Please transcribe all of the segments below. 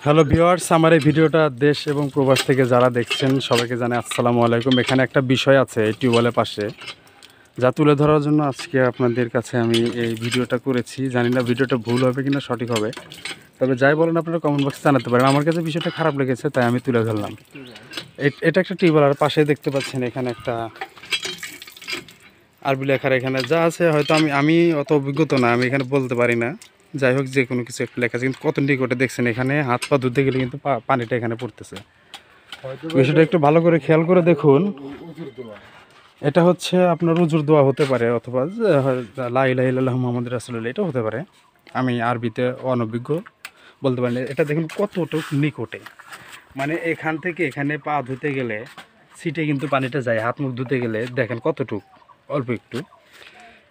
Hello viewers, আমার এই ভিডিওটা দেশ এবং প্রবাস থেকে যারা দেখছেন সবাইকে জানাই আসসালামু আলাইকুম। এখানে একটা বিষয় আছে এই টিউবওয়েলের পাশে, যা তুলে ধরার জন্য আজকে আপনাদের কাছে আমি এই ভিডিওটা করেছি। জানি না ভিডিওটা ভুল হবে কিনা সঠিক হবে, তবে যাই বলেন আপনারা কমেন্ট বক্সে জানাতে পারেন। আমার কাছে বিষয়টা খারাপ লেগেছে তাই আমি তুলে ধরলাম। এটা একটা টিউবওয়েল, আর পাশে দেখতে পাচ্ছেন এখানে একটা আরবি লেখার এখানে যা আছে হয়তো আমি অত অভিজ্ঞতা না, আমি এখানে বলতে পারি না। যাই হোক, যে কোনো কিছু একটা লেখা আছে, কিন্তু কত নিকটে দেখছেন এখানে হাত পা ধুতে গেলে কিন্তু পানিটা এখানে পড়তেছে। বিষয়টা একটু ভালো করে খেয়াল করে দেখুন। এটা হচ্ছে আপনার উজুর দোয়া হতে পারে, অথবা লা ইলাহা ইল্লাল্লাহু মুহাম্মাদুর রাসূলুল্লাহ, এটা হতে পারে। আমি আরবিতে অনভিজ্ঞ, বলতে পারি না। এটা দেখুন কতটুকু নিকটে, মানে এখান থেকে এখানে পা ধুতে গেলে সিটে কিন্তু পানিটা যায়। হাত মুখ ধুতে গেলে দেখেন কতটুক, অল্প একটু,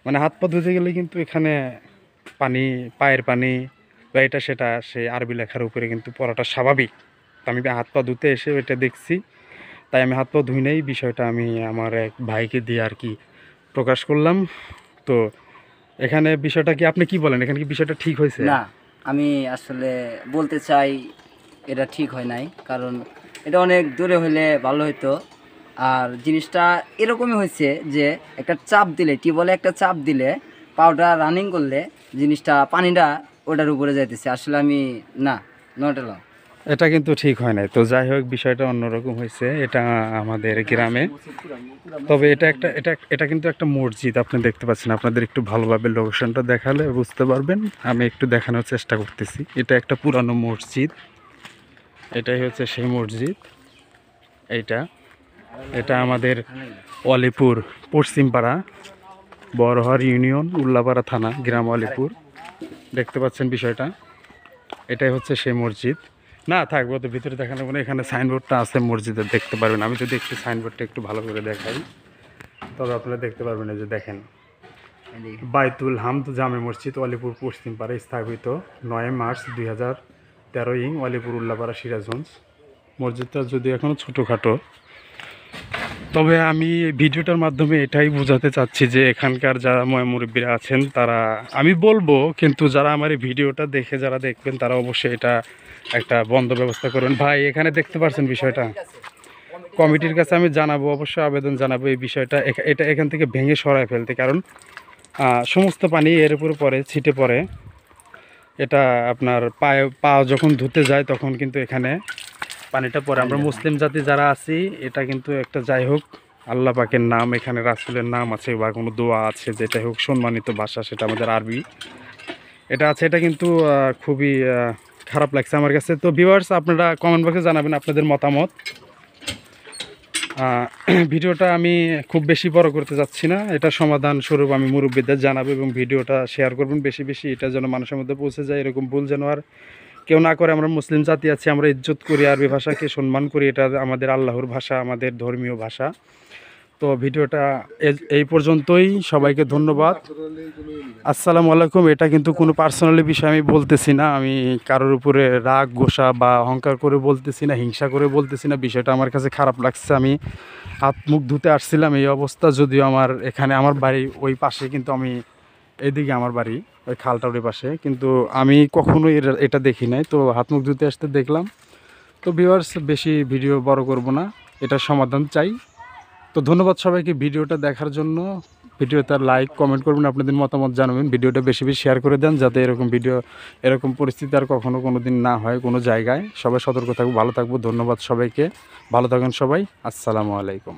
মানে হাত পা ধুতে গেলে কিন্তু এখানে পানি, পায়ের পানি বা এটা সেটা সেই আরবি লেখার উপরে কিন্তু পড়াটা স্বাভাবিক। আমি হাত পা ধুতে এসে এটা দেখছি, তাই আমি হাত পা ধুই নাই। বিষয়টা আমি আমার এক ভাইকে দিয়ে আর কি প্রকাশ করলাম। তো এখানে বিষয়টা কি, আপনি কি বলেন, এখানে কি বিষয়টা ঠিক হয়েছে? না, আমি আসলে বলতে চাই এটা ঠিক হয় নাই, কারণ এটা অনেক দূরে হইলে ভালো হতো। আর জিনিসটা এরকমই হয়েছে যে একটা চাপ দিলে, টিউবওয়েলে একটা চাপ দিলে, পাউডার রানিং করলে জিনিসটা পানিটা ওটার উপরে যাইতেছে। আসলে আমি না, নট এলাও। এটা কিন্তু ঠিক হয় নাই। তো যাই হোক, বিষয়টা অন্যরকম হয়েছে এটা আমাদের গ্রামে। তবে এটা কিন্তু একটা মসজিদ, আপনি দেখতে পাচ্ছেন। আপনাদের একটু ভালোভাবে লোকেশনটা দেখালে বুঝতে পারবেন। আমি একটু দেখানোর চেষ্টা করতেছি। এটা একটা পুরানো মসজিদ, এটাই হচ্ছে সেই মসজিদ। এটা আমাদের ওয়ালিপুর পশ্চিমপাড়া, বড়হার ইউনিয়ন, উল্লাপাড়া থানা, গ্রাম ওয়ালিপুর। দেখতে পাচ্ছেন বিষয়টা, এটাই হচ্ছে সেই মসজিদ। না থাকবো তো ভিতরে দেখানো, মানে এখানে সাইনবোর্ডটা আছে মসজিদের, দেখতে পারবেন। আমি যদি একটু সাইনবোর্ডটা একটু ভালো করে দেখাই তবে আপনারা দেখতে পারবেন। এই যে দেখেন, বাইতুল হামদ জামে মসজিদ, ওয়ালিপুর পশ্চিমপাড়া, স্থাপিত 9 মার্চ 2013 ওয়ালিপুর উল্লাপাড়া, সিরাজগঞ্জ। মসজিদটা যদি এখনও ছোটোখাটো, তবে আমি ভিডিওটার মাধ্যমে এটাই বোঝাতে চাচ্ছি যে এখানকার যারা মুরব্বীরা আছেন তারা, আমি বলবো কিন্তু যারা আমার এই ভিডিওটা দেখে যারা দেখবেন তারা অবশ্যই এটা একটা বন্ধ ব্যবস্থা করবেন। ভাই এখানে দেখতে পাচ্ছেন বিষয়টা, কমিটির কাছে আমি জানাবো, অবশ্যই আবেদন জানাবো এই বিষয়টা এটা এখান থেকে ভেঙে সরায় ফেলতে। কারণ সমস্ত পানি এর উপরে পড়ে, ছিটে পড়ে। এটা আপনার পা যখন ধুতে যায় তখন কিন্তু এখানে পানিটা পড়ে। আমরা মুসলিম জাতি যারা আছি, এটা কিন্তু একটা, যাই হোক, আল্লাহ পাকের নাম, এখানে রাসূলের নাম আছে বা কোনো দোয়া আছে, যেটা হোক সম্মানিত ভাষা, সেটা আমাদের আরবি এটা আছে। এটা কিন্তু খুবই খারাপ লাগছে আমার কাছে। তো ভিউয়ার্স, আপনারা কমেন্ট বক্সে জানাবেন আপনাদের মতামত। ভিডিওটা আমি খুব বেশি বড় করতে যাচ্ছি না, এটা সমাধান স্বরূপ আমি মুরব্বীদের জানাবো এবং ভিডিওটা শেয়ার করবেন বেশি বেশি, এটা যেন মানুষের মধ্যে পৌঁছে যায়। এরকম ভুল যেন আর কেউ না করে। আমরা মুসলিম জাতি আছি, আমরা ইজ্জত করি, আরবি ভাষাকে সম্মান করি, এটা আমাদের আল্লাহর ভাষা, আমাদের ধর্মীয় ভাষা। তো ভিডিওটা এই পর্যন্তই, সবাইকে ধন্যবাদ, আসসালামু আলাইকুম। এটা কিন্তু কোনো পার্সোনালি বিষয় আমি বলতেছি না, আমি কারোর উপরে রাগ গোসা বা অহংকার করে বলতেছি না, হিংসা করে বলতেছি না। বিষয়টা আমার কাছে খারাপ লাগছে। আমি হাত মুখ ধুতে আসছিলাম, এই অবস্থা। যদিও আমার এখানে, আমার বাড়ি ওই পাশে, কিন্তু আমি এইদিকে আমার বাড়ি, ওই খালটার ওই পাশে, কিন্তু আমি কখনোই এটা দেখি নাই। তো হাত মুখ ধুতে আসতে দেখলাম। তো ভিউয়ার্স, বেশি ভিডিও বড় করব না, এটার সমাধান চাই। তো ধন্যবাদ সবাইকে ভিডিওটা দেখার জন্য। ভিডিওতে লাইক কমেন্ট করবেন, আপনাদের মতামত জানাবেন, ভিডিওটা বেশি বেশি শেয়ার করে দেন, যাতে এরকম পরিস্থিতি আর কখনো কোনো দিন না হয় কোনো জায়গায়। সবাই সতর্ক থাকবো, ভালো থাকবো। ধন্যবাদ সবাইকে, ভালো থাকুন সবাই, আসসালামু আলাইকুম।